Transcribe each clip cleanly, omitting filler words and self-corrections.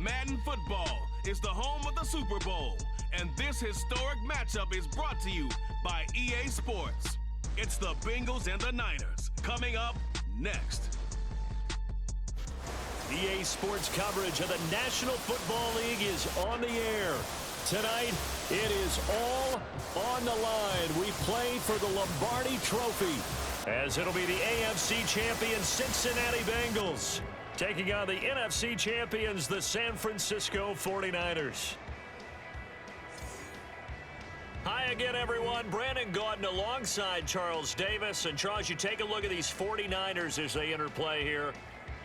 Madden football is the home of the Super Bowl, and this historic matchup is brought to you by EA Sports. It's the Bengals and the Niners, coming up next. EA Sports coverage of the National Football League is on the air. Tonight, it is all on the line. We play for the Lombardi Trophy, as it'll be the AFC champion Cincinnati Bengals taking on the NFC champions, the San Francisco 49ers. Hi again, everyone. Brandon Gaudin alongside Charles Davis. And Charles, you take a look at these 49ers as they interplay here.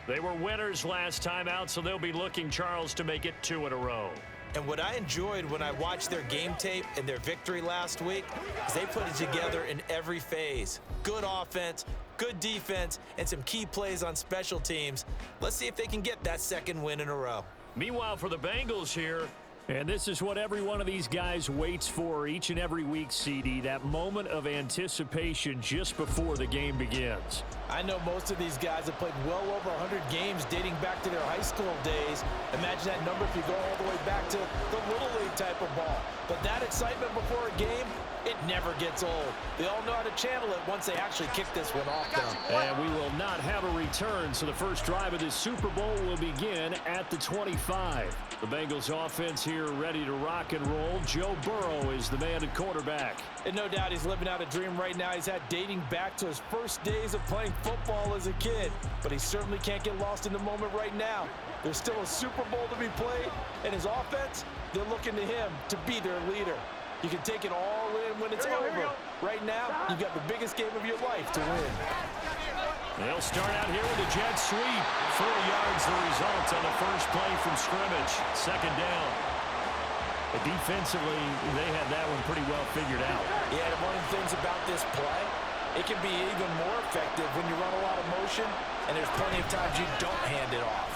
They were winners last time out, so they'll be looking, Charles, to make it 2 in a row. And what I enjoyed when I watched their game tape and their victory last week is they put it together in every phase. Good offense, good defense, and some key plays on special teams. Let's see if they can get that second win in a row. Meanwhile, for the Bengals here, and this is what every one of these guys waits for each and every week, CD, that moment of anticipation just before the game begins. I know most of these guys have played well over 100 games dating back to their high school days. Imagine that number if you go all the way back to the Little League type of ball. But that excitement before a game, it never gets old. They all know how to channel it once they actually kick this one off now. And we will not have a return, so the first drive of this Super Bowl will begin at the 25. The Bengals offense here ready to rock and roll. Joe Burrow is the man at quarterback. And no doubt he's living out a dream right now he's had dating back to his first days of playing football as a kid. But he certainly can't get lost in the moment right now. There's still a Super Bowl to be played, and his offense, they're looking to him to be their leader. You can take it all in when it's over. Right now, you've got the biggest game of your life to win. They'll start out here with a jet sweep. 4 yards the result on the first play from scrimmage. Second down. But defensively, they had that one pretty well figured out. Yeah, and one of the things about this play, it can be even more effective when you run a lot of motion, and there's plenty of times you don't hand it off.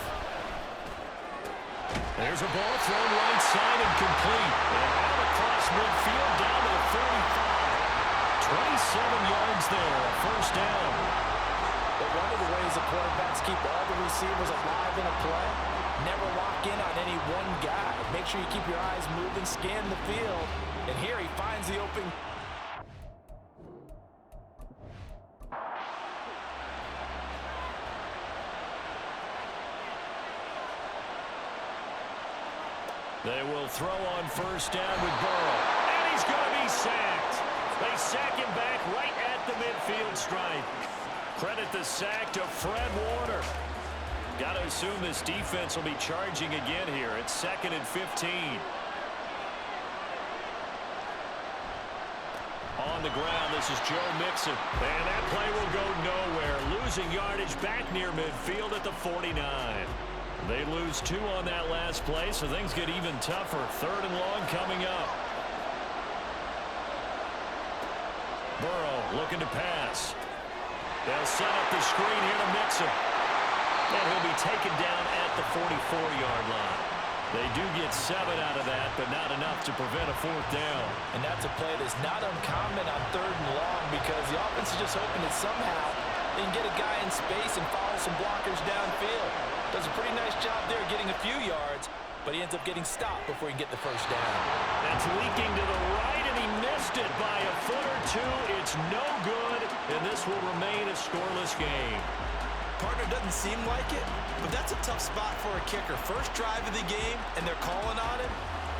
There's a ball thrown right side and complete. And out across midfield down to the 35. 27 yards there, a first down. But one of the ways the quarterbacks keep all the receivers alive in a play, never lock in on any one guy. Make sure you keep your eyes moving, scan the field. And here he finds the open. They will throw on first down with Burrow. And he's going to be sacked. They sack him back right at the midfield stripe. Credit the sack to Fred Warner. Got to assume this defense will be charging again here. It's 2nd and 15. On the ground, this is Joe Mixon. And that play will go nowhere. Losing yardage back near midfield at the 49. They lose 2 on that last play, so things get even tougher. 3rd and long coming up. Burrow looking to pass. They'll set up the screen here to Mixon. And he'll be taken down at the 44-yard line. They do get 7 out of that, but not enough to prevent a 4th down. And that's a play that's not uncommon on 3rd and long because the offense is just hoping that somehow they can get a guy in space and follow some blockers downfield. Does a pretty nice job there getting a few yards, but he ends up getting stopped before he can get the first down. That's leaking to the right, and he missed it by a foot or 2. It's no good, and this will remain a scoreless game. Partner doesn't seem like it, but that's a tough spot for a kicker. First drive of the game, and they're calling on him.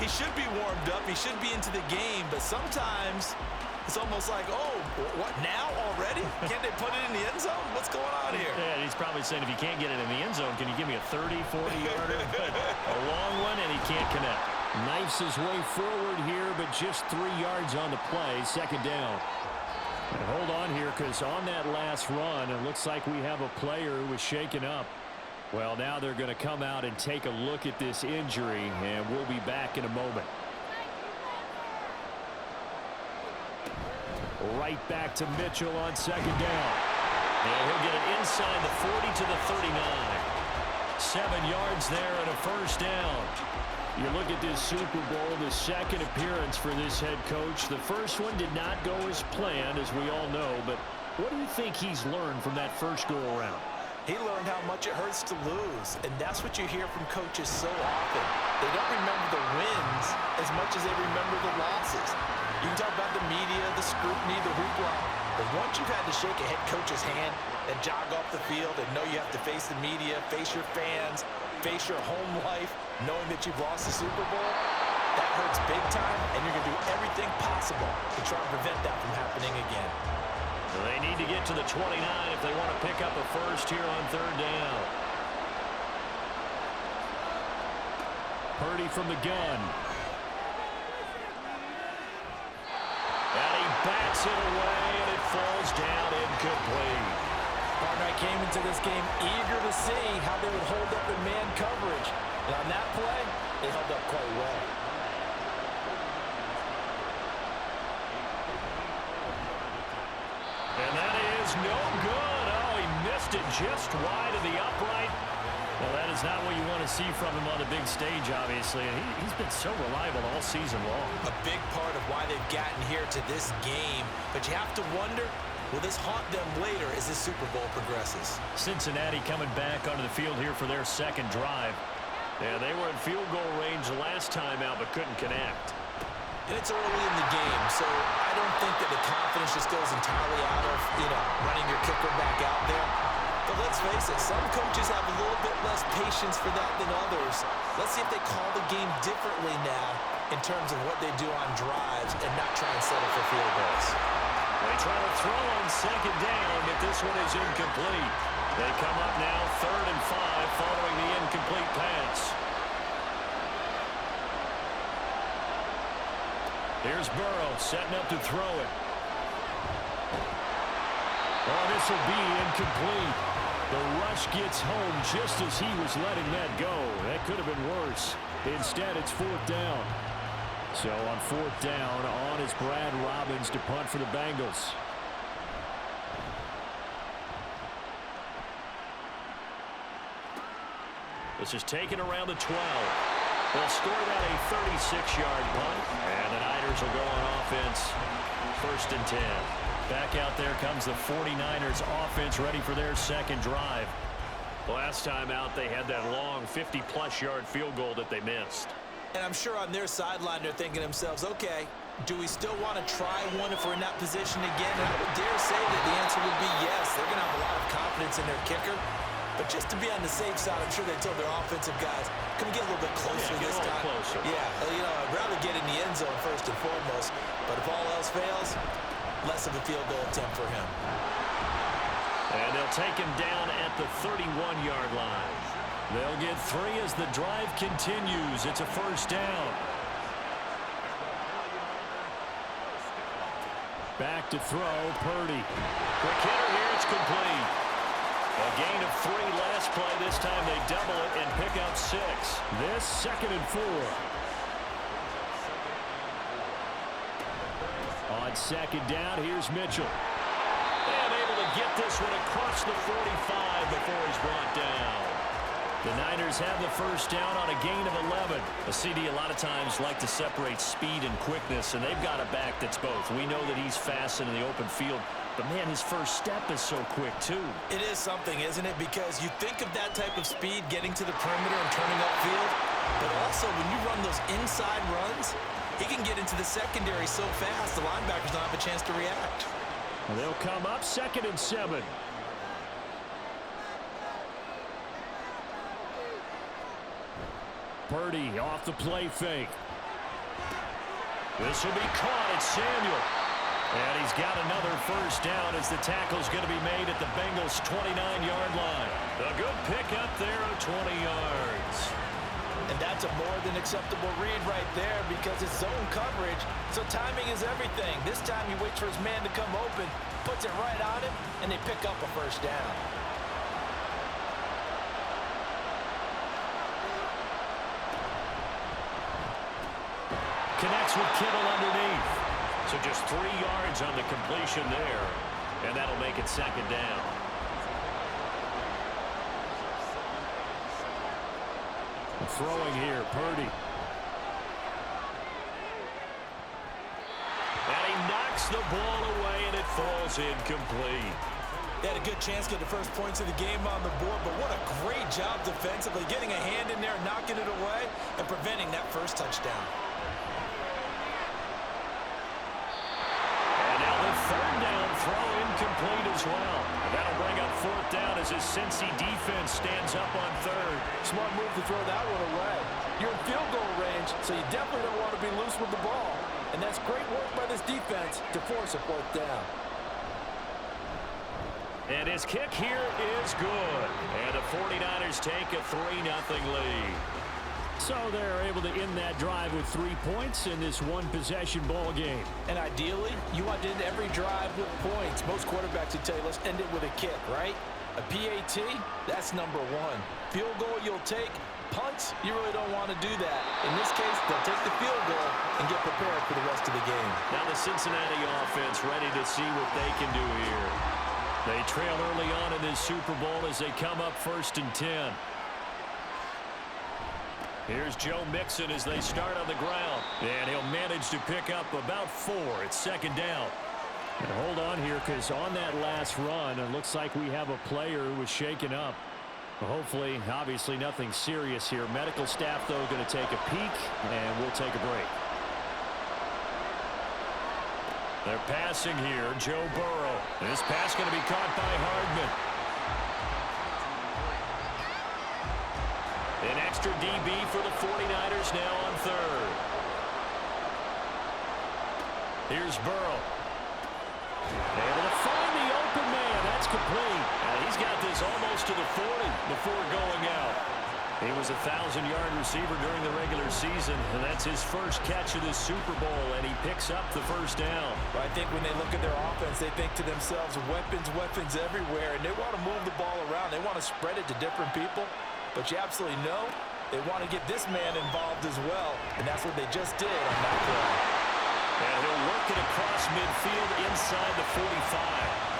He should be warmed up. He should be into the game, but sometimes it's almost like, oh, what, now already? Can't they put it in the end zone? What's going on here? Yeah, he's probably saying, if you can't get it in the end zone, can you give me a 30, 40-yarder? A long one, and he can't connect. Knifes his way forward here, but just 3 yards on the play. Second down. And hold on here, because on that last run, it looks like we have a player who was shaken up. Well, now they're going to come out and take a look at this injury, and we'll be back in a moment. Right back to Mitchell on second down. And he'll get it inside the 40 to the 39. 7 yards there and a first down. You look at this Super Bowl, the second appearance for this head coach. The first one did not go as planned, as we all know, but what do you think he's learned from that first go-around? He learned how much it hurts to lose, and that's what you hear from coaches so often. They don't remember the wins as much as they remember the losses. You can talk about the media, the scrutiny, the hoopla, but once you've had to shake a head coach's hand and jog off the field and know you have to face the media, face your fans, face your home life, knowing that you've lost the Super Bowl, that hurts big time, and you're going to do everything possible to try and prevent that from happening again. They need to get to the 29 if they want to pick up a first here on third down. Purdy from the gun. And he bats it away, and it falls down incomplete. Partner, I came into this game eager to see how they would hold up in man coverage. And on that play, they held up quite well. And that is no good. Oh, he missed it just wide of the upright. Well, that is not what you want to see from him on the big stage, obviously. And he's been so reliable all season long. A big part of why they've gotten here to this game. But you have to wonder, will this haunt them later as this Super Bowl progresses? Cincinnati coming back onto the field here for their second drive. Yeah, they were in field goal range the last time out, but couldn't connect. And it's early in the game, so I don't think that the confidence just goes entirely out of, running your kicker back out there. But let's face it, some coaches have a little bit less patience for that than others. Let's see if they call the game differently now in terms of what they do on drives and not try and settle for field goals. They try to throw on second down, but this one is incomplete. They come up now 3rd and 5 following the incomplete pass. Here's Burrow setting up to throw it. Oh, this will be incomplete. The rush gets home just as he was letting that go. That could have been worse. Instead, it's 4th down. So on 4th down, on is Brad Robbins to punt for the Bengals. This is taken around the 12. They'll score that a 36-yard punt, and the Niners will go on offense. 1st and 10. Back out there comes the 49ers offense ready for their second drive. Last time out, they had that long 50-plus yard field goal that they missed. And I'm sure on their sideline they're thinking to themselves, okay, do we still want to try one if we're in that position again? And I would dare say that the answer would be yes. They're going to have a lot of confidence in their kicker. But just to be on the safe side, I'm sure they told their offensive guys, can we get a little bit closer this time? Closer. Yeah, I'd rather get in the end zone first and foremost. But if all else fails, less of a field goal attempt for him. And they'll take him down at the 31-yard line. They'll get 3 as the drive continues. It's a 1st down. Back to throw, Purdy. Quick hitter here, it's complete. A gain of 3 last play. This time they double it and pick up 6. This 2nd and 4. On 2nd down, here's Mitchell. And able to get this one across the 45 before he's brought down. The Niners have the 1st down on a gain of 11. A CD a lot of times like to separate speed and quickness, and they've got a back that's both. We know that he's fast in the open field, but man, his first step is so quick too. It is something, isn't it? Because you think of that type of speed getting to the perimeter and turning upfield, but also when you run those inside runs, he can get into the secondary so fast the linebackers don't have a chance to react. They'll come up 2nd and 7. Purdy off the play fake. This will be caught. It's Samuel. And he's got another 1st down as the tackle's going to be made at the Bengals' 29-yard line. A good pickup there of 20 yards. And that's a more than acceptable read right there because it's zone coverage, so timing is everything. This time he waits for his man to come open, puts it right on him, and they pick up a 1st down. Connects with Kittle underneath. So just 3 yards on the completion there. And that'll make it 2nd down. Throwing here, Purdy. And he knocks the ball away, and it falls incomplete. They had a good chance to get the first points of the game on the board, but what a great job defensively, getting a hand in there, knocking it away, and preventing that first touchdown. And now the third down throw incomplete as well. And that'll bring up fourth down as his Cincy defense stands up on third. Smart move to throw that one away. You're in field goal range, so you definitely don't want to be loose with the ball. And that's great work by this defense to force a fourth down. And his kick here is good. And the 49ers take a 3-0 lead. So they're able to end that drive with 3 points in this one-possession ball game. And ideally, you want to end every drive with points. Most quarterbacks would tell you, let's end it with a kick, right? A PAT, that's number one. Field goal you'll take. Punts, you really don't want to do that. In this case, they'll take the field goal and get prepared for the rest of the game. Now the Cincinnati offense ready to see what they can do here. They trail early on in this Super Bowl as they come up 1st and 10. Here's Joe Mixon as they start on the ground. And he'll manage to pick up about 4. It's 2nd down. And hold on here, because on that last run, it looks like we have a player who was shaken up. Hopefully, obviously nothing serious here. Medical staff, though, going to take a peek, and we'll take a break. They're passing here. Joe Burrow. This pass going to be caught by Hardman. An extra DB for the 49ers now on third. Here's Burrow. Able to find the open man. That's complete. He's got this almost to the 40 before going out. He was a 1,000-yard receiver during the regular season, and that's his first catch of this Super Bowl, and he picks up the first down. Well, I think when they look at their offense, they think to themselves, weapons everywhere, and they want to move the ball around. They want to spread it to different people, but you absolutely know they want to get this man involved as well, and that's what they just did on that play. And he'll work it across midfield inside the 45.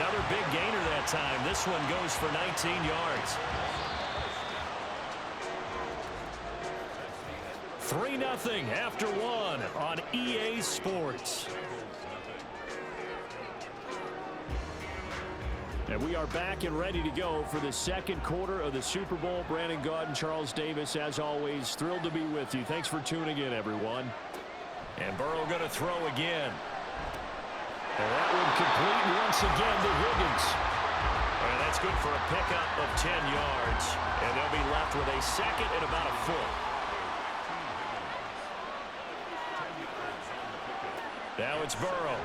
Another big gainer that time. This one goes for 19 yards. 3-0 after 1 on EA Sports. And we are back and ready to go for the second quarter of the Super Bowl. Brandon Gaud and Charles Davis, as always, thrilled to be with you. Thanks for tuning in, everyone. And Burrow going to throw again. And that one complete once again to Higgins. And that's good for a pickup of 10 yards. And they'll be left with a 2nd and about a foot. Now it's Burrow. Oh,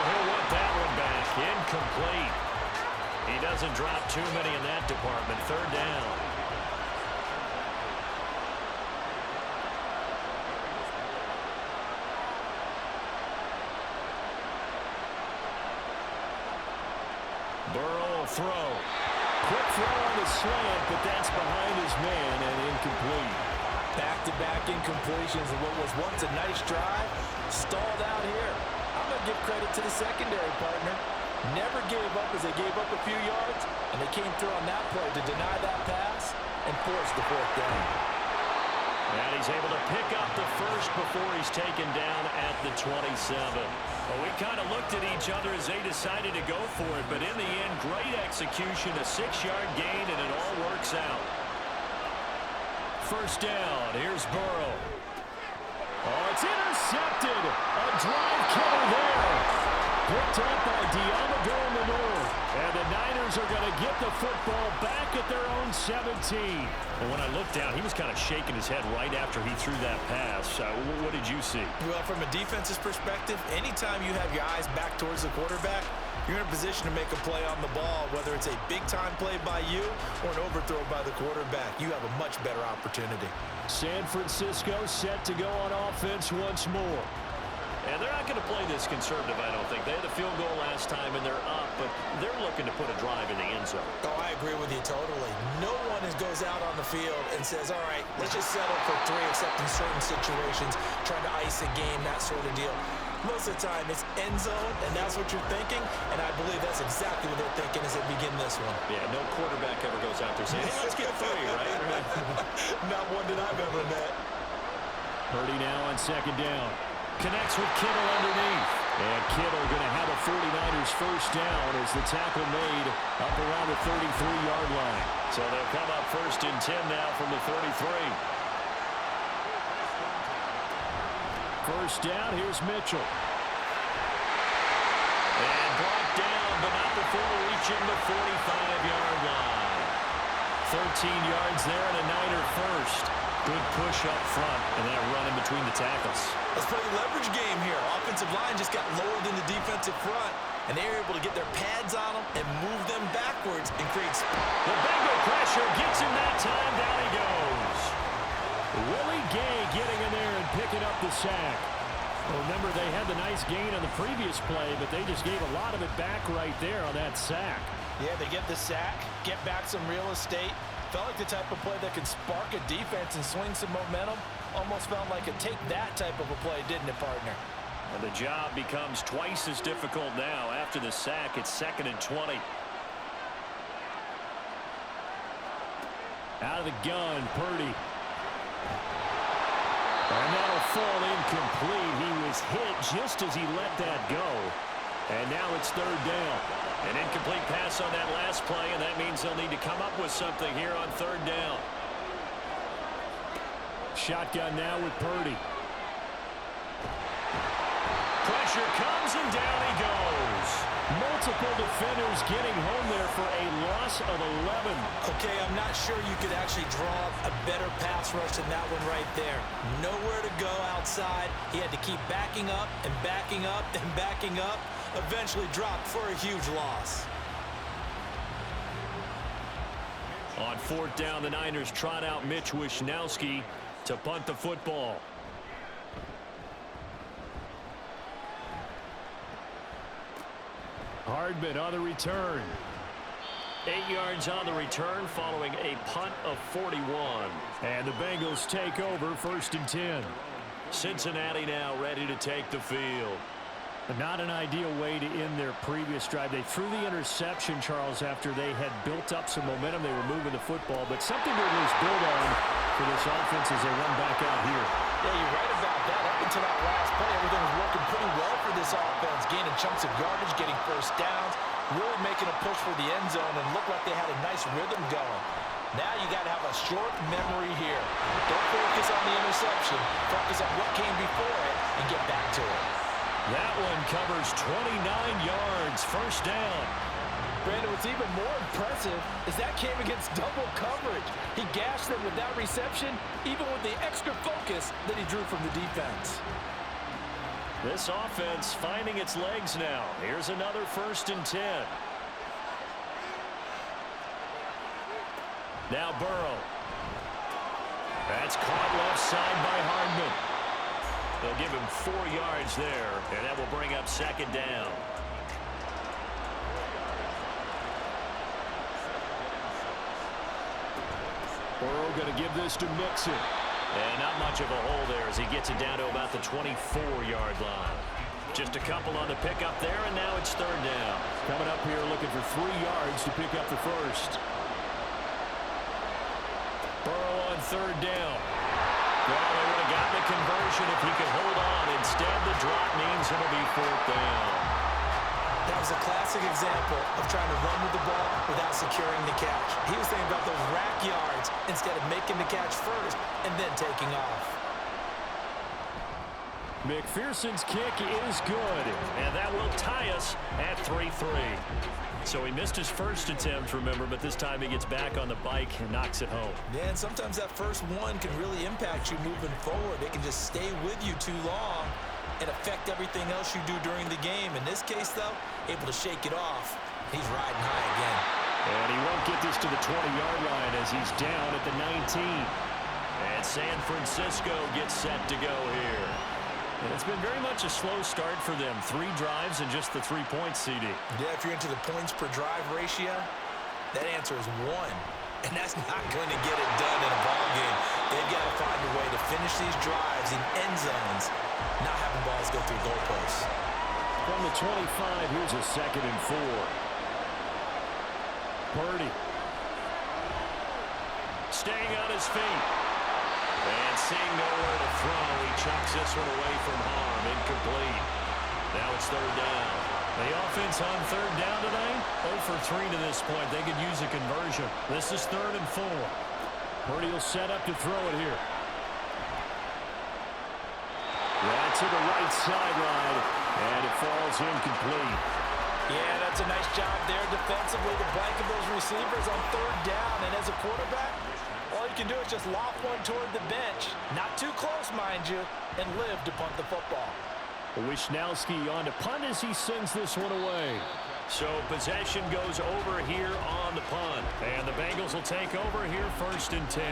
he'll want that one back. Incomplete. He doesn't drop too many in that department. 3rd down. Burrow will throw. Quick throw on the slant, but that's behind his man and incomplete. Back-to-back incompletions of what was once a nice drive, stalled out here. I'm going to give credit to the secondary partner. Never gave up as they gave up a few yards, and they came through on that play to deny that pass and force the 4th down. And he's able to pick up the first before he's taken down at the 27. Well, we kind of looked at each other as they decided to go for it, but in the end, great execution, a 6-yard gain, and it all works out. 1st down. Here's Burrow. Oh, it's intercepted. A drive killer there. Picked up by Diamador Manor. And the Niners are going to get the football back at their own 17. And when I looked down, he was kind of shaking his head right after he threw that pass. What did you see? Well, from a defense's perspective, anytime you have your eyes back towards the quarterback, you're in a position to make a play on the ball, whether it's a big-time play by you or an overthrow by the quarterback. You have a much better opportunity. San Francisco set to go on offense once more. And they're not going to play this conservative, I don't think. They had a field goal last time, and they're up, but they're looking to put a drive in the end zone. Oh, I agree with you totally. No one goes out on the field and says, all right, let's just settle for 3, except in certain situations, trying to ice a game, that sort of deal. Most of the time, it's end zone, and that's what you're thinking, and I believe that's exactly what they're thinking as they begin this one. Yeah, no quarterback ever goes out there saying, hey, let's get 3, right? Not one that I've ever met. Purdy now on 2nd down. Connects with Kittle underneath. And Kittle going to have a 49ers first down as the tackle made up around the 33-yard line. So they'll come up first and 10 now from the 33. First down, here's Mitchell. And brought down, but not before reaching the 45-yard line. 13 yards there and a Niner first. Good push up front and that run in between the tackles. Let's play the leverage game here. Offensive line just got lower than the defensive front, and they were able to get their pads on them and move them backwards and create space. The Bengal pressure gets him that time. Down he goes. Willie Gay getting in there and picking up the sack. Remember, they had the nice gain on the previous play, but they just gave a lot of it back right there on that sack. Yeah, they get the sack, get back some real estate. Felt like the type of play that could spark a defense and swing some momentum. Almost felt like a take that type of a play, didn't it, partner? And the job becomes twice as difficult now. After the sack, it's 2nd and 20. Out of the gun, Purdy. And that'll fall incomplete. He was hit just as he let that go. And now it's 3rd down. An incomplete pass on that last play, and that means they'll need to come up with something here on 3rd down. Shotgun now with Purdy. Pressure comes, and down he goes. Multiple defenders getting home there for a loss of 11. Okay, I'm not sure you could actually draw a better pass rush than that one right there. Nowhere to go outside. He had to keep backing up and backing up and backing up. Eventually dropped for a huge loss. On 4th down, the Niners trot out Mitch Wishnowski to punt the football. Hardman on the return. 8 yards on the return following a punt of 41. And the Bengals take over 1st and 10. Cincinnati now ready to take the field. But not an ideal way to end their previous drive. They threw the interception, Charles, after they had built up some momentum. They were moving the football, but something to at least build on for this offense as they run back out here. Yeah, you're right about that. Up until that last play, everything was working pretty well for this offense. Gaining chunks of yardage, getting first downs, really making a push for the end zone, and looked like they had a nice rhythm going. Now you got to have a short memory here. Don't focus on the interception. Focus on what came before it and get back to it. That one covers 29 yards. First down. Brandon, what's even more impressive is that came against double coverage. He gashed them with that reception, even with the extra focus that he drew from the defense. This offense finding its legs now. Here's another 1st and 10. Now Burrow. That's caught left side by Hardman. They'll give him 4 yards there, and that will bring up 2nd down. Burrow going to give this to Mixon. And not much of a hole there as he gets it down to about the 24-yard line. Just a couple on the pickup there, and now it's 3rd down. Coming up here looking for 3 yards to pick up the first. Burrow on 3rd down. Well, they would have gotten the conversion if he could hold on. Instead, the drop means it'll be 4th down. That was a classic example of trying to run with the ball without securing the catch. He was thinking about those rack yards instead of making the catch first and then taking off. McPherson's kick is good. And that will tie us at 3-3. So he missed his first attempt, remember, but this time he gets back on the bike and knocks it home. Yeah, and sometimes that first one can really impact you moving forward. It can just stay with you too long and affect everything else you do during the game. In this case, though, able to shake it off. He's riding high again. And he won't get this to the 20-yard line as he's down at the 19. And San Francisco gets set to go here. And it's been very much a slow start for them. 3 drives and just the 3 points, CD. Yeah, if you're into the points per drive ratio, that answer is 1. And that's not going to get it done in a ball game. They've got to find a way to finish these drives in end zones, not having balls go through goalposts. From the 25, here's a 2nd and 4. Purdy. Staying on his feet. And seeing nowhere to throw, he chucks this one away from harm. Incomplete. Now it's third down. The offense on third down tonight, 0 for 3 to this point. They could use a conversion. This is 3rd and 4. Purdy will set up to throw it here. Right to the right sideline, and it falls incomplete. Yeah, that's a nice job there defensively to blanket those receivers on third down. And as a quarterback, all you can do is just lob one toward the bench. Not too close, mind you, and live to punt the football. Wishnowski on to punt as he sends this one away. So possession goes over here on the punt. And the Bengals will take over here 1st and 10.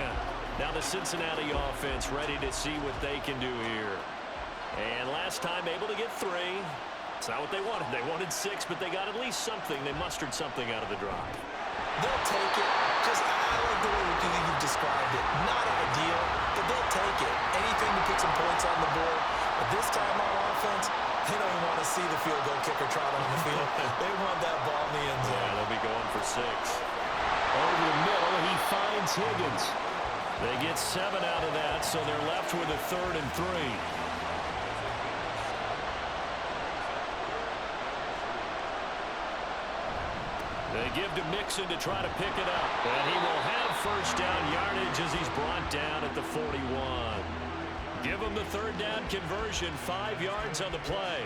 Now the Cincinnati offense ready to see what they can do here. And last time able to get 3. It's not what they wanted. They wanted 6, but they got at least something. They mustered something out of the drive. They'll take it. Just, I like the way you've described it. Not ideal, but they'll take it. Anything to put some points on the board. But this time on offense, they don't even want to see the field goal kicker trot on the field. They want that ball in the end zone. Yeah, they'll be going for 6. Over the middle, he finds Higgins. They get 7 out of that, so they're left with a 3rd and 3. They give to Mixon to try to pick it up. And he will have first down yardage as he's brought down at the 41. Give him the 3rd down conversion, 5 yards on the play.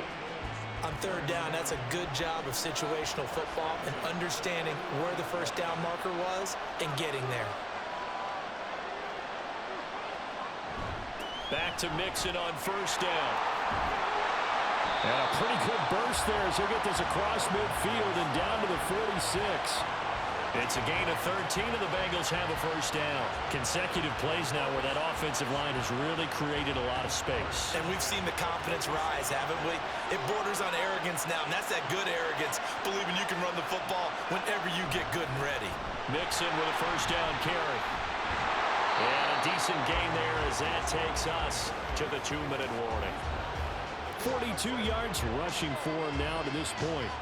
On third down, that's a good job of situational football and understanding where the first down marker was and getting there. Back to Mixon on first down. And a pretty good burst there as he'll get this across midfield and down to the 46. It's a gain of 13, and the Bengals have a first down. Consecutive plays now where that offensive line has really created a lot of space. And we've seen the confidence rise, haven't we? It borders on arrogance now, and that's that good arrogance, believing you can run the football whenever you get good and ready. Mixon with a first down carry. And a decent gain there as that takes us to the 2-minute warning. 42 yards rushing for him now to this point.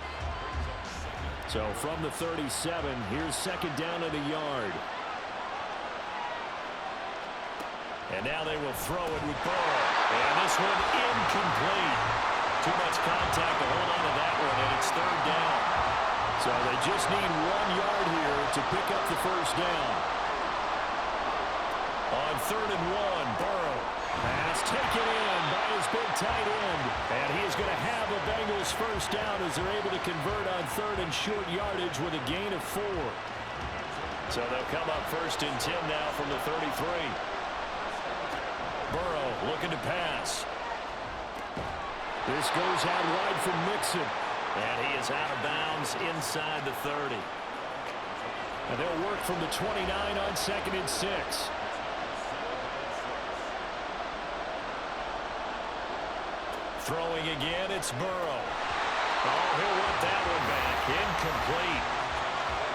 So from the 37, here's 2nd down at a yard. And now they will throw it with Burrow. And this one incomplete. Too much contact to hold on to that one, and it's 3rd down. So they just need 1 yard here to pick up the first down. On 3rd and 1, Burrow. Pass taken in by his big tight end. And he is going to have a Bengals first down as they're able to convert on 3rd and short yardage with a gain of 4. So they'll come up 1st and 10 now from the 33. Burrow looking to pass. This goes out wide from Mixon. And he is out of bounds inside the 30. And they'll work from the 29 on 2nd and 6. Throwing again, it's Burrow. Oh, he'll want that one back. Incomplete.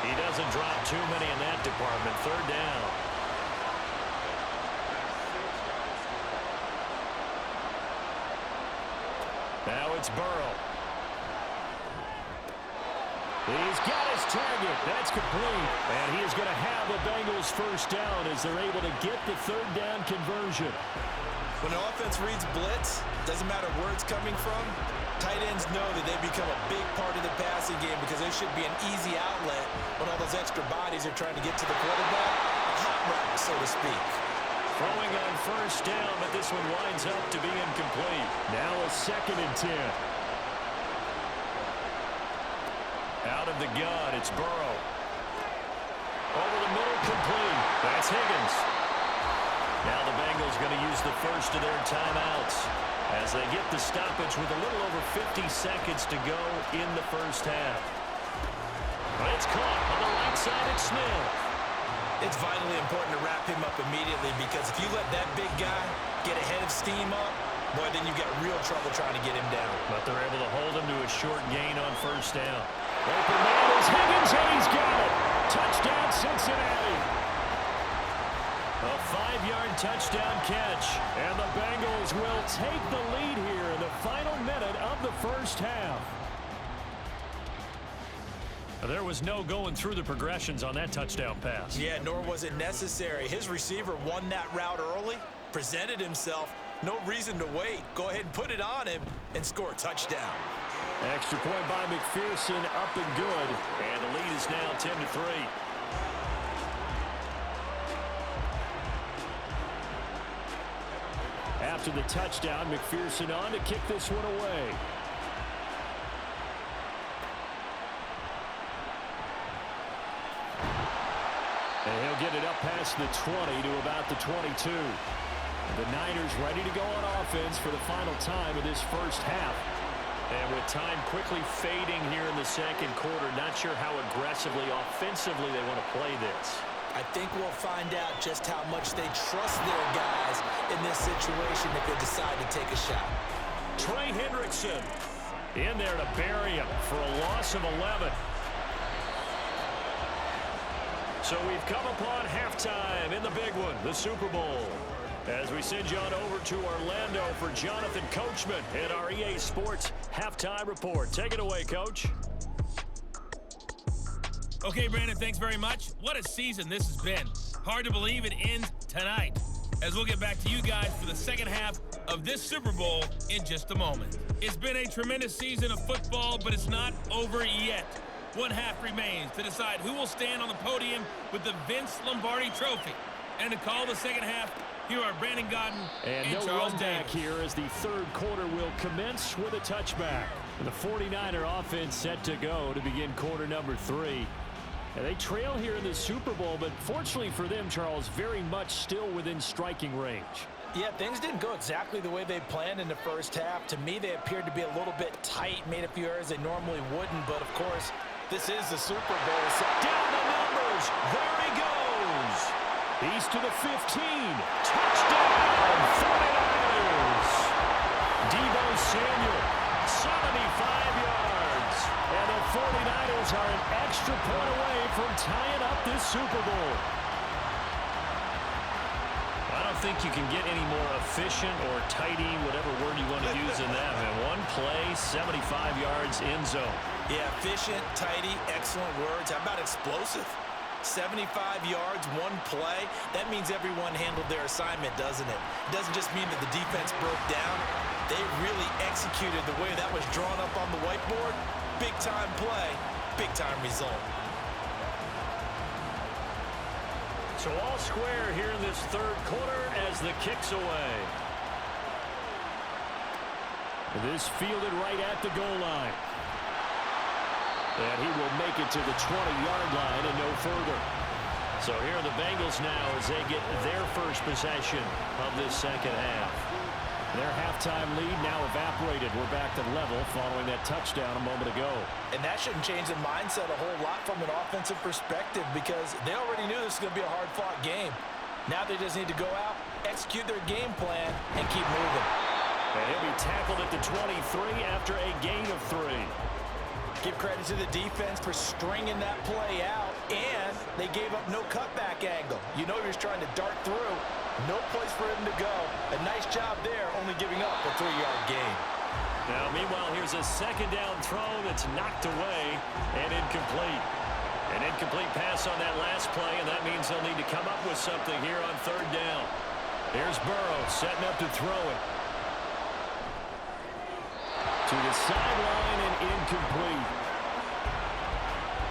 He doesn't drop too many in that department. 3rd down. Now it's Burrow. He's got his target. That's complete. And he is going to have the Bengals first down as they're able to get the 3rd down conversion. When the offense reads blitz, doesn't matter where it's coming from, tight ends know that they become a big part of the passing game because they should be an easy outlet when all those extra bodies are trying to get to the quarterback. A hot route, so to speak. Throwing on first down, but this one winds up to be incomplete. Now a 2nd and 10. Out of the gun, it's Burrow. Over the middle, complete. That's Higgins. Now the Bengals going to use the first of their timeouts as they get the stoppage with a little over 50 seconds to go in the first half. It's caught on the right side. It's Smith. It's vitally important to wrap him up immediately because if you let that big guy get ahead of steam up, boy, then you've got real trouble trying to get him down. But they're able to hold him to a short gain on first down. Open man is Higgins, and he's got it. Touchdown, Cincinnati. A 5-yard touchdown catch, and the Bengals will take the lead here in the final minute of the first half. There was no going through the progressions on that touchdown pass. Yeah, nor was it necessary. His receiver won that route early, presented himself, No reason to wait. Go ahead and put it on him and score a touchdown. Extra point by McPherson, up and good. And the lead is now 10-3. After the touchdown, McPherson on to kick this one away. And he'll get it up past the 20 to about the 22. The Niners ready to go on offense for the final time of this first half. And with time quickly fading here in the second quarter, not sure how aggressively, offensively they want to play this. I think we'll find out just how much they trust their guys in this situation if they decide to take a shot. Trey Hendrickson in there to bury him for a loss of 11. So we've come upon halftime in the big one, the Super Bowl. As we send you on over to Orlando for Jonathan Coachman and our EA Sports Halftime Report. Take it away, Coach. Okay, Brandon, thanks very much. What a season this has been. Hard to believe it ends tonight, as we'll get back to you guys for the second half of this Super Bowl in just a moment. It's been a tremendous season of football, but it's not over yet. One half remains to decide who will stand on the podium with the Vince Lombardi Trophy. And to call the second half, here are Brandon Godden and no Charles run back Davis. here as the third quarter will commence with a touchback. The 49er offense set to go to begin quarter number 3. And they trail here in the Super Bowl, but fortunately for them, Charles, very much still within striking range. Yeah, things didn't go exactly the way they planned in the first half. To me, they appeared to be a little bit tight, made a few errors they normally wouldn't, but of course, this is the Super Bowl. So Down the numbers. There he goes. He's to the 15. Touchdown, 49ers. Deebo Samuel, 75 yards. And the 49ers are an extra point away from tying up this Super Bowl. I don't think you can get any more efficient or tidy, whatever word you want to use in that. Man, one play, 75 yards in zone. yeah, efficient, tidy, excellent words. How about explosive? 75 yards, one play. That means everyone handled their assignment, doesn't it? It doesn't just mean that the defense broke down. They really executed the way that was drawn up on the whiteboard. Big-time play, big-time result. So all square here in this third quarter as the kick's away. This fielded right at the goal line. And he will make it to the 20-yard line and no further. So here are the Bengals now as they get their first possession of this second half. Their halftime lead now evaporated. We're back to level following that touchdown a moment ago. And that shouldn't change the mindset a whole lot from an offensive perspective because they already knew this was going to be a hard-fought game. Now they just need to go out, execute their game plan, and keep moving. And he'll be tackled at the 23 after a gain of 3. Give credit to the defense for stringing that play out, and they gave up no cutback angle. You know he was trying to dart through. No place for him to go. A nice job there, only giving up a 3-yard gain. Now, meanwhile, here's a second down throw that's knocked away and incomplete. An incomplete pass on that last play, and that means they'll need to come up with something here on third down. Here's Burrow setting up to throw it. To the sideline and incomplete.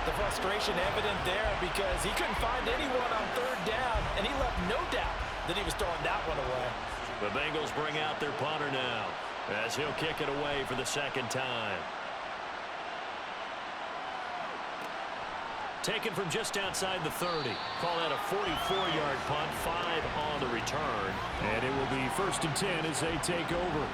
The frustration evident there because he couldn't find anyone on third down, and he left no doubt that he was throwing that one away. The Bengals bring out their punter now as he'll kick it away for the second time. Taken from just outside the 30. Call that a 44-yard punt, 5 on the return. And it will be 1st and 10 as they take over.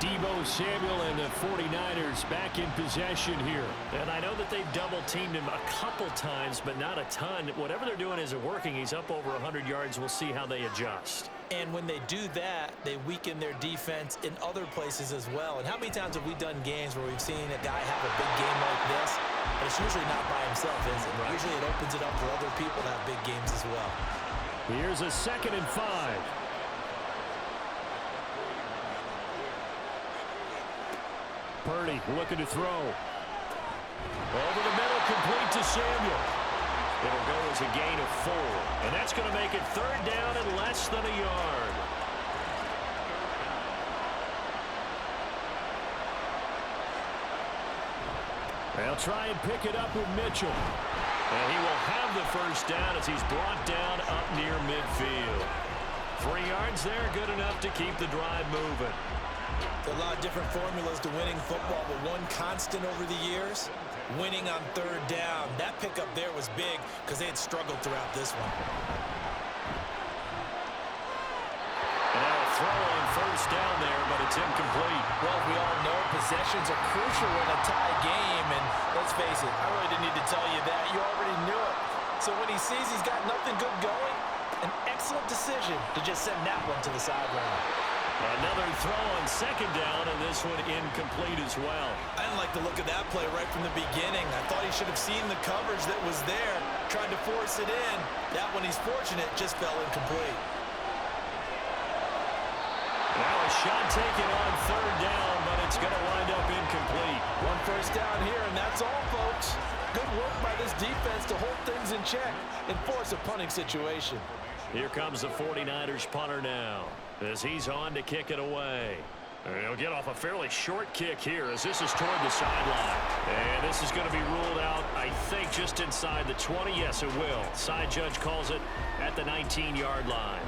Deebo Samuel and the 49ers back in possession here. And I know that they've double-teamed him a couple times, but not a ton. Whatever they're doing isn't working. He's up over 100 yards. We'll see how they adjust. And when they do that, they weaken their defense in other places as well. And how many times have we done games where we've seen a guy have a big game like this, but it's usually not by himself, is it? Right. Usually it opens it up for other people to have big games as well. Here's a 2nd and 5. Purdy looking to throw. Over the middle, complete to Samuel. It'll go as a gain of 4. And that's going to make it third down and less than a yard. They'll try and pick it up with Mitchell. And he will have the first down as he's brought down up near midfield. 3 yards there, good enough to keep the drive moving. There are a lot of different formulas to winning football, but one constant over the years, winning on third down. That pickup there was big because they had struggled throughout this one. And now a throw on first down there, but it's incomplete. Well, we all know possessions are crucial in a tie game, and let's face it, I really didn't need to tell you that. You already knew it. So when he sees he's got nothing good going, an excellent decision to just send that one to the sideline. Another throw on second down, and this one incomplete as well. I didn't like the look of that play right from the beginning. I thought he should have seen the coverage that was there, tried to force it in. That one, he's fortunate, just fell incomplete. Now a shot taken on third down, but it's going to wind up incomplete. One first down here, and that's all, folks. Good work by this defense to hold things in check and force a punting situation. Here comes the 49ers punter now, as he's on to kick it away. He'll get off a fairly short kick here as this is toward the sideline. And this is going to be ruled out, I think, just inside the 20. Yes, it will. Side judge calls it at the 19-yard line.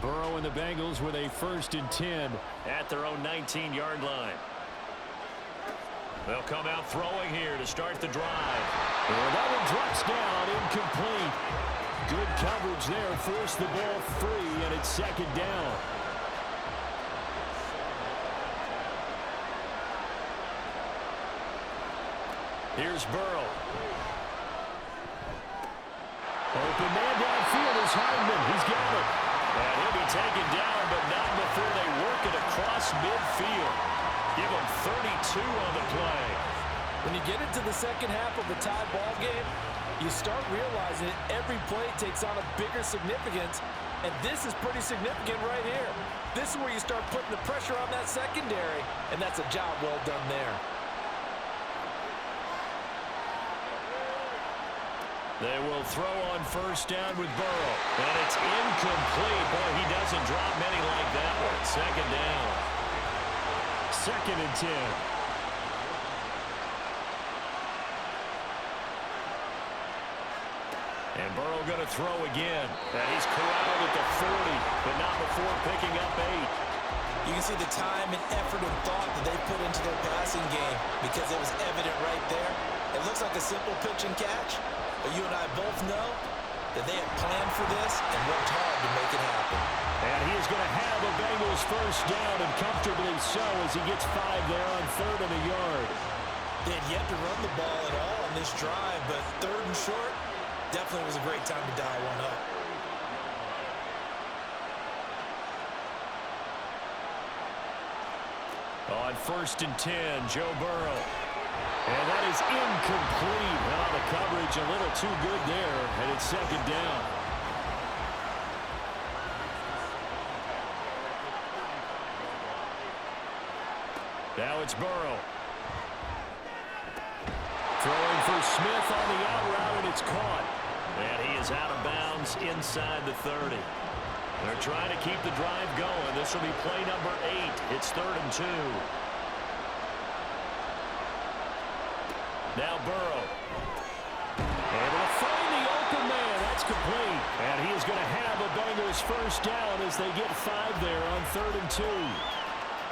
Burrow and the Bengals with a 1st and 10 at their own 19-yard line. They'll come out throwing here to start the drive. And that one drops down, incomplete. Good coverage there, forced the ball free, and it's 2nd down. Here's Burrow. Open man downfield is Hardman. He's got it. And he'll be taken down, but not before they work it across midfield. Give him 32 on the play. When you get into the second half of a tie ball game, you start realizing that every play takes on a bigger significance, and this is pretty significant right here. This is where you start putting the pressure on that secondary, and that's a job well done there. They will throw on first down with Burrow. And it's incomplete. Boy, he doesn't drop many like that one. 2nd down. 2nd and 10. And Burrow going to throw again. And he's corralled at the 40, but not before picking up 8. You can see the time and effort and thought that they put into their passing game because it was evident right there. It looks like a simple pitch and catch, but you and I both know that they had planned for this and worked hard to make it happen. And he is going to have a Bengals 1st down, and comfortably so, as he gets 5 there on 3rd and a yard. They had yet to run the ball at all on this drive, but 3rd and short definitely was a great time to dial one up. On 1st and 10, Joe Burrow. And that is incomplete. Well, the coverage a little too good there, and it's 2nd down. Now it's Burrow. Throwing for Smith on the out route, and it's caught. And he is out of bounds inside the 30. They're trying to keep the drive going. This will be play number 8. It's 3rd and 2. Now Burrow. Able to find the open man. That's complete. And he is going to have a Bengals 1st down as they get 5 there on 3rd and 2.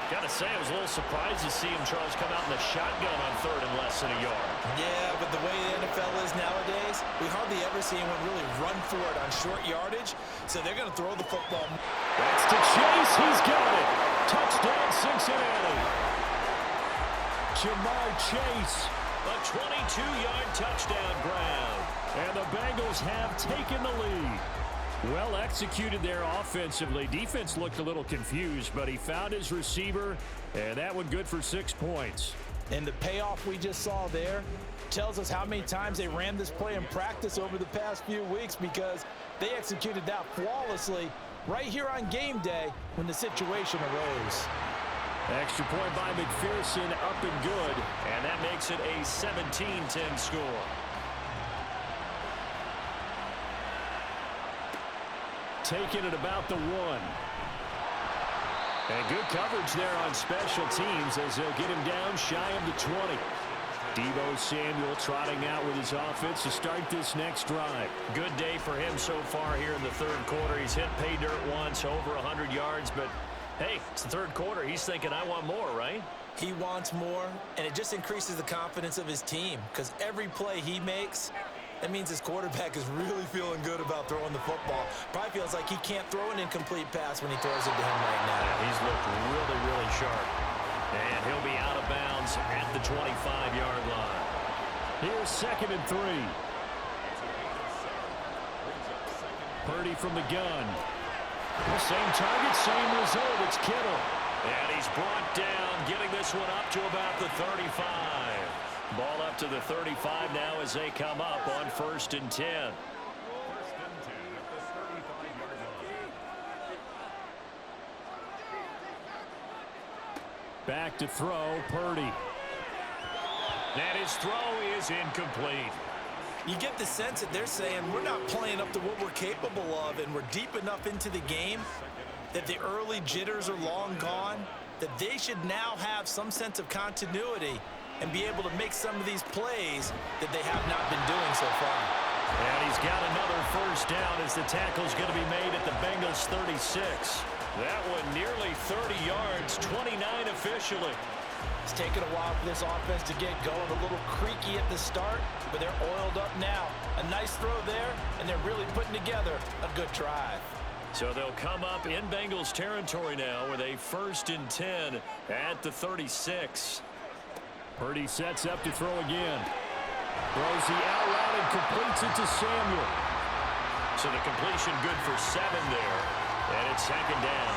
Got to say, I was a little surprised to see him, Charles, come out in the shotgun on 3rd and less than a yard. Yeah, but the way the NFL is nowadays, we hardly ever see anyone really run for it on short yardage, so they're going to throw the football. That's to Chase. He's got it. Touchdown, Cincinnati. Jamar Chase. A 22-yard touchdown ground. And the Bengals have taken the lead. Well executed there offensively. Defense looked a little confused, but he found his receiver, and that one good for 6 points. And the payoff we just saw there tells us how many times they ran this play in practice over the past few weeks, because they executed that flawlessly right here on game day when the situation arose. Extra point by McPherson, up and good. And that makes it a 17-10 score. Taken at about the 1. And good coverage there on special teams as they'll get him down shy of the 20. Deebo Samuel trotting out with his offense to start this next drive. Good day for him so far here in the third quarter. He's hit pay dirt once, over 100 yards, but hey, it's the third quarter. He's thinking, I want more, right? He wants more, and it just increases the confidence of his team because every play he makes, that means his quarterback is really feeling good about throwing the football. Probably feels like he can't throw an incomplete pass when he throws it to him right now. Yeah, he's looked really, really sharp. And he'll be out of bounds at the 25-yard line. Here's 2nd and 3. Purdy from the gun. The same target, same result. It's Kittle. And he's brought down, getting this one up to about the 35. Ball up to the 35 now as they come up on 1st and 10. Back to throw, Purdy. And his throw is incomplete. You get the sense that they're saying we're not playing up to what we're capable of, and we're deep enough into the game that the early jitters are long gone, that they should now have some sense of continuity and be able to make some of these plays that they have not been doing so far. And he's got another first down as the tackle's going to be made at the Bengals 36. That one nearly 30 yards, 29 officially. It's taken a while for this offense to get going, a little creaky at the start, but they're oiled up now. A nice throw there, and they're really putting together a good drive. So they'll come up in Bengals territory now with a 1st and 10 at the 36. Purdy sets up to throw again. Throws the out route and completes it to Samuel. So the completion good for 7 there. And it's 2nd down.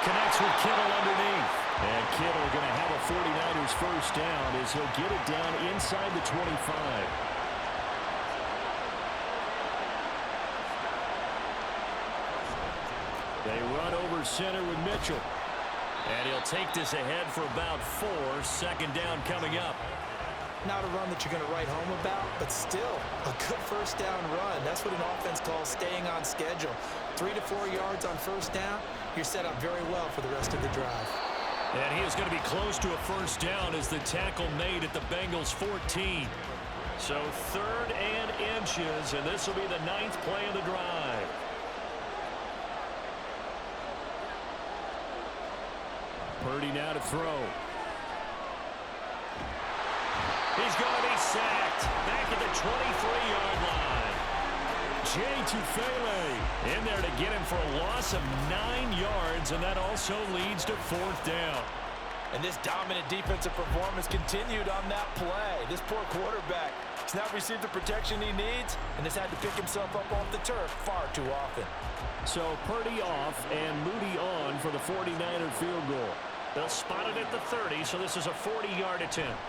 Connects with Kittle underneath. And Kittle going to have a 49ers first down as he'll get it down inside the 25. They run over center with Mitchell. And he'll take this ahead for about 4. 2nd down coming up. Not a run that you're going to write home about, but still a good first down run. That's what an offense calls staying on schedule. 3 to 4 yards on first down, you're set up very well for the rest of the drive. And he is going to be close to a first down as the tackle made at the Bengals 14. So 3rd and inches, and this will be the 9th play of the drive. Purdy now to throw. He's going to be sacked back at the 23-yard line. Jay Tufele In there to get him for a loss of 9 yards, and that also leads to 4th down. And this dominant defensive performance continued on that play. This poor quarterback has not received the protection he needs and has had to pick himself up off the turf far too often. So Purdy off and Moody on for the 49er field goal. They'll spot it at the 30, so this is a 40-yard attempt.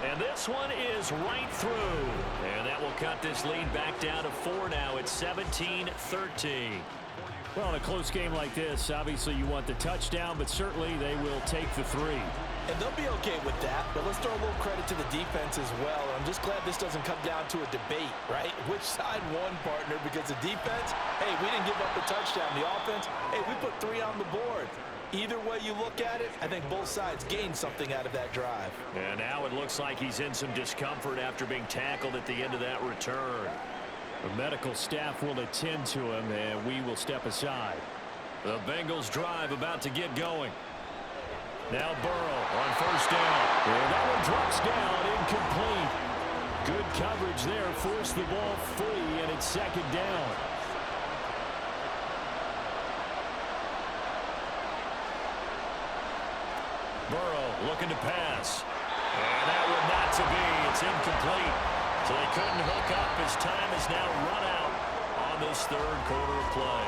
And this one is right through. And that will cut this lead back down to 4 now. It's 17-13. Well, in a close game like this, obviously you want the touchdown, but certainly they will take the 3. And they'll be okay with that, but let's throw a little credit to the defense as well. I'm just glad this doesn't come down to a debate, right? Which side won, partner? Because the defense, hey, we didn't give up a touchdown. The offense, hey, we put 3 on the board. Either way you look at it, I think both sides gained something out of that drive. And now it looks like he's in some discomfort after being tackled at the end of that return. The medical staff will attend to him, and we will step aside. The Bengals drive about to get going. Now Burrow on first down. And that one drops down, incomplete. Good coverage there, forced the ball free, and it's 2nd down. Burrow looking to pass. And that one not to be. It's incomplete. So they couldn't hook up as time is now run out on this 3rd quarter of play.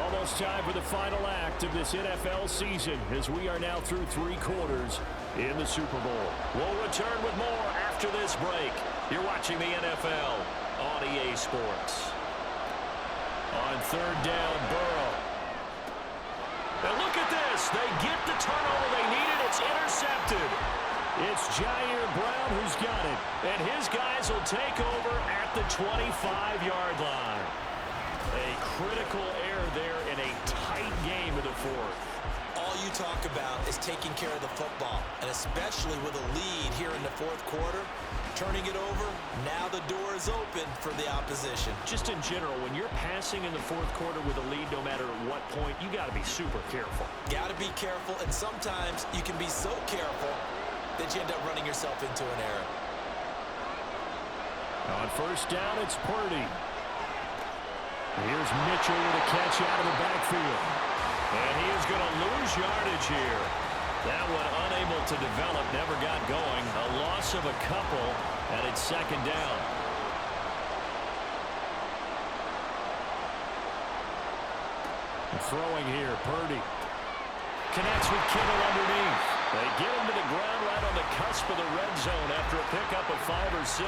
Almost time for the final act of this NFL season as we are now through 3 quarters in the Super Bowl. We'll return with more after this break. You're watching the NFL on EA Sports. On 3rd down, Burrow. And look at this. They get the turnover they needed. It's intercepted. It's Jair Brown who's got it. And his guys will take over at the 25-yard line. A critical error there in a tight game in the fourth. All you talk about is taking care of the football, and especially with a lead here in the fourth quarter, turning it over, now the door is open for the opposition. Just in general, when you're passing in the fourth quarter with a lead, no matter at what point, you got to be super careful. Got to be careful, and sometimes you can be so careful that you end up running yourself into an error. On first down, it's Purdy. Here's Mitchell with a catch out of the backfield. And he is going to lose yardage here. That one unable to develop, never got going. A loss of a couple, and it's second down. Throwing here, Purdy. Connects with Kittle underneath. They get him to the ground right on the cusp of the red zone after a pickup of 5 or 6.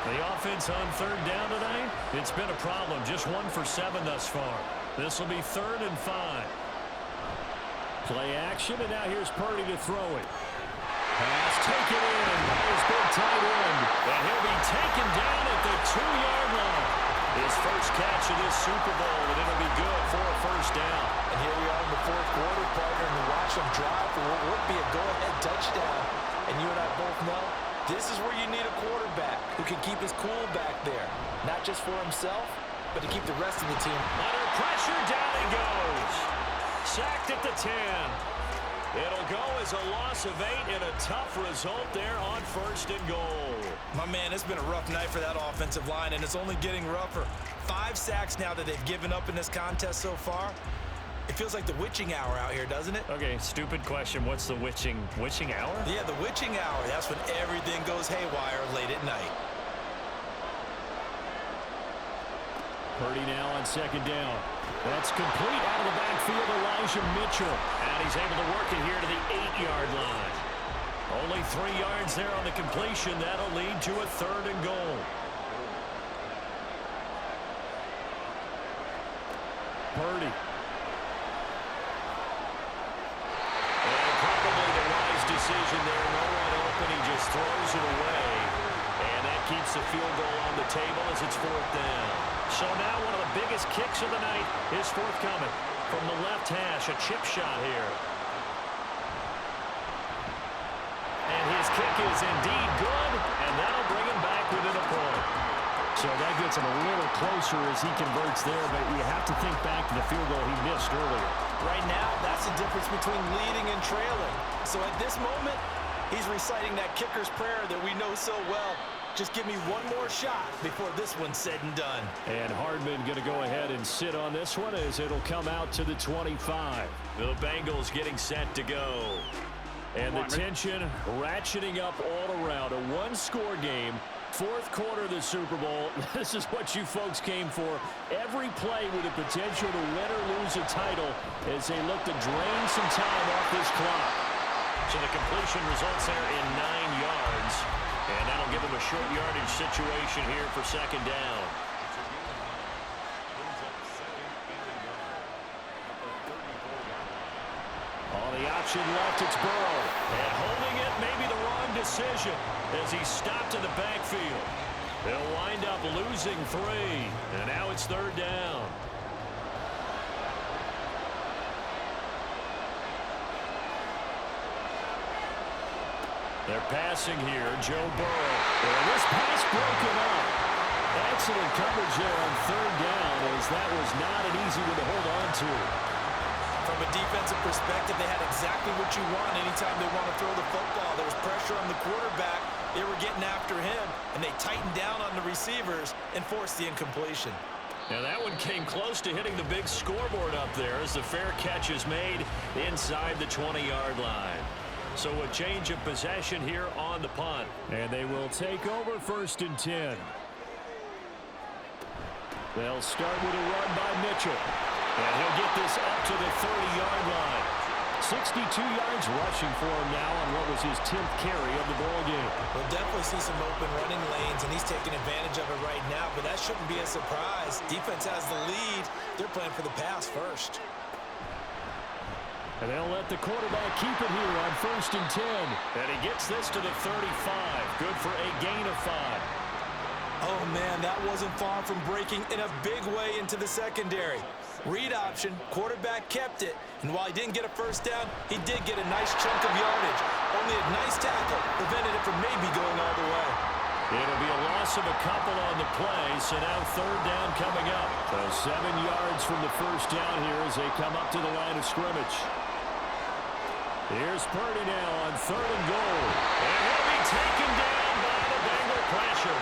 The offense on third down tonight, it's been a problem. Just 1 for 7 thus far. This will be 3rd and 5. Play action, and now here's Purdy to throw it. Pass taken in by his big tight end. And he'll be taken down at the 2-yard line. His first catch of this Super Bowl, and it'll be good for a first down. And here we are in the fourth quarter, partner, and watch him drive for what would be a go-ahead touchdown. And you and I both know this is where you need a quarterback who can keep his cool back there. Not just for himself, but to keep the rest of the team. Under pressure, down he goes. Sacked at the 10. It'll go as a loss of 8 and a tough result there on 1st and goal. My man, it's been a rough night for that offensive line, and it's only getting rougher. 5 sacks now that they've given up in this contest so far. It feels like the witching hour out here, doesn't it? Okay, stupid question. What's the witching hour? Yeah, the witching hour. That's when everything goes haywire late at night. Purdy now on second down. That's complete out of the backfield, Elijah Mitchell. And he's able to work it here to the 8-yard line. Only 3 yards there on the completion. That'll lead to a 3rd and goal. Purdy. And probably the wise decision there. No one open. He just throws it away. And that keeps the field goal on the table as it's 4th down. So now one of the biggest kicks of the night is forthcoming from the left hash. A chip shot here. And his kick is indeed good, and that'll bring him back within a point. So that gets him a little closer as he converts there, but you have to think back to the field goal he missed earlier. Right now, that's the difference between leading and trailing. So at this moment, he's reciting that kicker's prayer that we know so well. Just give me one more shot before this one's said and done. And Hardman going to go ahead and sit on this one as it'll come out to the 25. The Bengals getting set to go. And the tension ratcheting up all around. A one-score game. 4th quarter of the Super Bowl. This is what you folks came for. Every play with the potential to win or lose a title as they look to drain some time off this clock. So the completion results there in 9 yards. And that'll give them a short yardage situation here for 2nd down. On the option left, it's Burrow. And holding it may be the wrong decision as he stopped in the backfield. They'll wind up losing 3. And now it's 3rd down. They're passing here, Joe Burrow. And this pass broken up. Excellent coverage there on 3rd down as that was not an easy one to hold on to. From a defensive perspective, they had exactly what you want anytime they want to throw the football. There was pressure on the quarterback. They were getting after him, and they tightened down on the receivers and forced the incompletion. Now that one came close to hitting the big scoreboard up there as the fair catch is made inside the 20-yard line. So a change of possession here on the punt. And they will take over 1st and 10. They'll start with a run by Mitchell. And he'll get this up to the 30-yard line. 62 yards rushing for him now on what was his 10th carry of the ball game. We'll definitely see some open running lanes, and he's taking advantage of it right now, but that shouldn't be a surprise. Defense has the lead. They're playing for the pass first. And they'll let the quarterback keep it here on 1st and 10. And he gets this to the 35. Good for a gain of 5. Oh, man, that wasn't far from breaking in a big way into the secondary. Read option, quarterback kept it, and while he didn't get a first down, he did get a nice chunk of yardage. Only a nice tackle prevented it from maybe going all the way. It'll be a loss of a couple on the play, so now 3rd down coming up. So 7 yards from the first down here as they come up to the line of scrimmage. Here's Purdy now on 3rd and goal. And he'll be taken down by the Bengal pressure.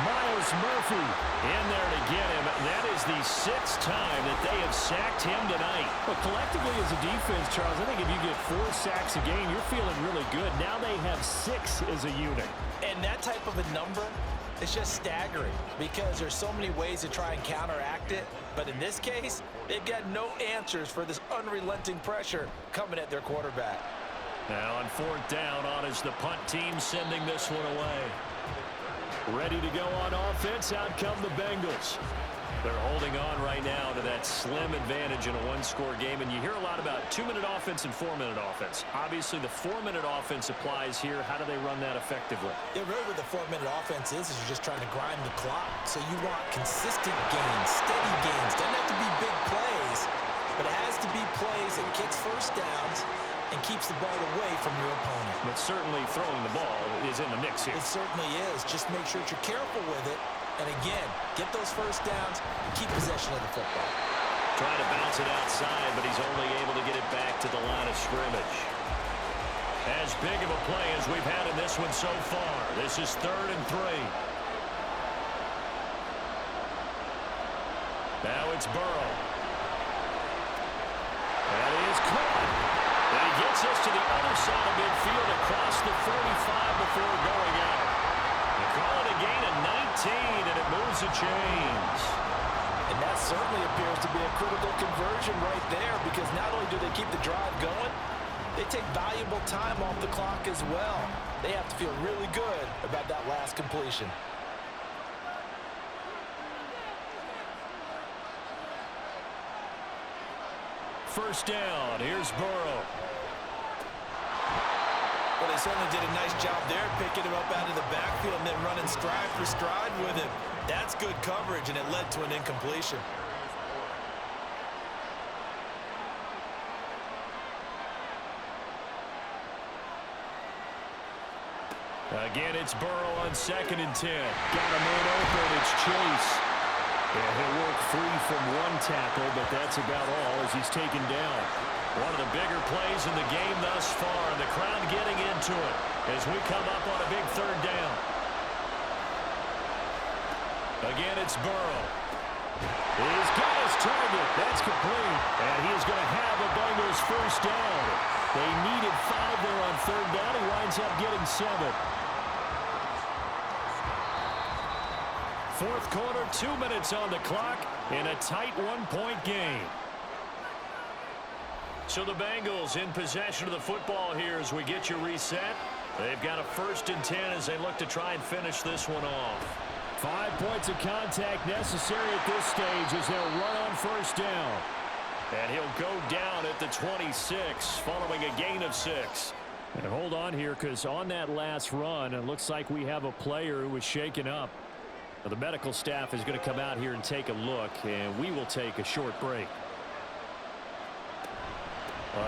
Miles Murphy in there to get him. That is the 6th time that they have sacked him tonight. But collectively as a defense, Charles, I think if you get 4 sacks a game, you're feeling really good. Now they have 6 as a unit. And that type of a number is just staggering because there's so many ways to try and counteract it. But in this case, they've got no answers for this unrelenting pressure coming at their quarterback. Now on 4th down, on is the punt team sending this one away. Ready to go on offense, out come the Bengals. They're holding on right now to that slim advantage in a 1-score game, and you hear a lot about 2-minute offense and 4-minute offense. Obviously, the 4-minute offense applies here. How do they run that effectively? Yeah, really what the 4-minute offense is you're just trying to grind the clock. So you want consistent gains, steady gains. Doesn't have to be big plays, but it has to be plays that kicks first downs and keeps the ball away from your opponent. But certainly throwing the ball is in the mix here. It certainly is. Just make sure that you're careful with it. And again, get those first downs and keep possession of the football. Trying to bounce it outside, but he's only able to get it back to the line of scrimmage. As big of a play as we've had in this one so far. This is 3rd and 3. Now it's Burrow. That is caught. And he gets us to the other side of midfield across the 45 before going out. They call it a gain of 19, and it moves the chains. And that certainly appears to be a critical conversion right there because not only do they keep the drive going, they take valuable time off the clock as well. They have to feel really good about that last completion. First down, here's Burrow. Well, they certainly did a nice job there, picking him up out of the backfield and then running stride for stride with him. That's good coverage, and it led to an incompletion. Again, it's Burrow on 2nd and 10. Got a man open, it's Chase. Yeah, he'll work free from one tackle, but that's about all as he's taken down. One of the bigger plays in the game thus far, and the crowd getting into it as we come up on a big 3rd down. Again, it's Burrow. He's got his target. That's complete. And he is going to have the Bengals first down. They needed 5 there on 3rd down. He winds up getting 7. 4th quarter, 2 minutes on the clock in a tight 1-point game. So the Bengals in possession of the football here as we get you reset. They've got a 1st and 10 as they look to try and finish this one off. 5 points of contact necessary at this stage as they'll run on 1st down. And he'll go down at the 26 following a gain of 6. And hold on here because on that last run, it looks like we have a player who was shaken up. Now, the medical staff is going to come out here and take a look, and we will take a short break.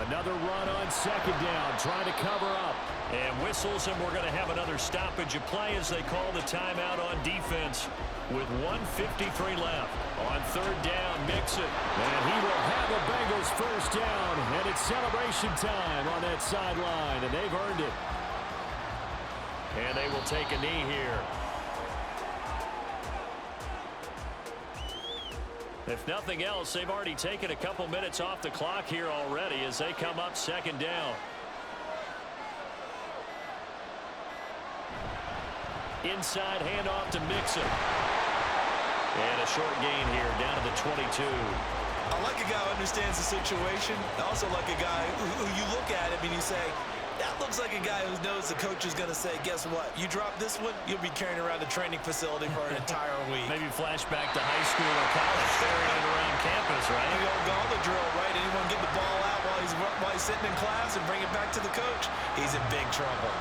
Another run on 2nd down, trying to cover up. And whistles, and we're going to have another stoppage of play as they call the timeout on defense with 1:53 left. On 3rd down, Mixon. And he will have the Bengals first down, and it's celebration time on that sideline, and they've earned it. And they will take a knee here. If nothing else, they've already taken a couple minutes off the clock here already as they come up 2nd down. Inside handoff to Mixon. And a short gain here down to the 22. I like a guy who understands the situation. I also like a guy who you look at him and you say, that looks like a guy who knows the coach is going to say, guess what? You drop this one, you'll be carrying around the training facility for an entire week. Maybe flashback to high school or college, carrying it around campus, right? You go the drill, right? Anyone get the ball out sitting in class and bring it back to the coach, he's in big trouble.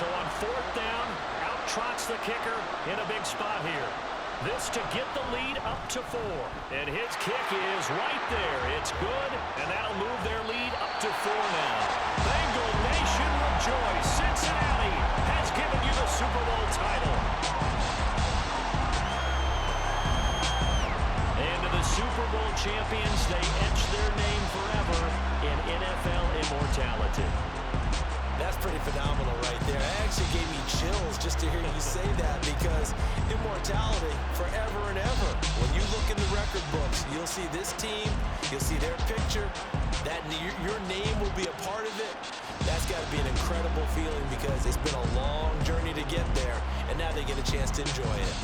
So on 4th down, out trots the kicker in a big spot here. This to get the lead up to 4. And his kick is right there. It's good, and that'll move their lead up to 4 now. Bengal Nation rejoice. Cincinnati has given you the Super Bowl title. And to the Super Bowl champions, they etch their name forever in NFL immortality. That's pretty phenomenal right there. It actually gave me chills just to hear you say that, because immortality forever and ever. When you look in the record books, you'll see this team, you'll see their picture, that your name will be a part of it. That's got to be an incredible feeling, because it's been a long journey to get there, and now they get a chance to enjoy it.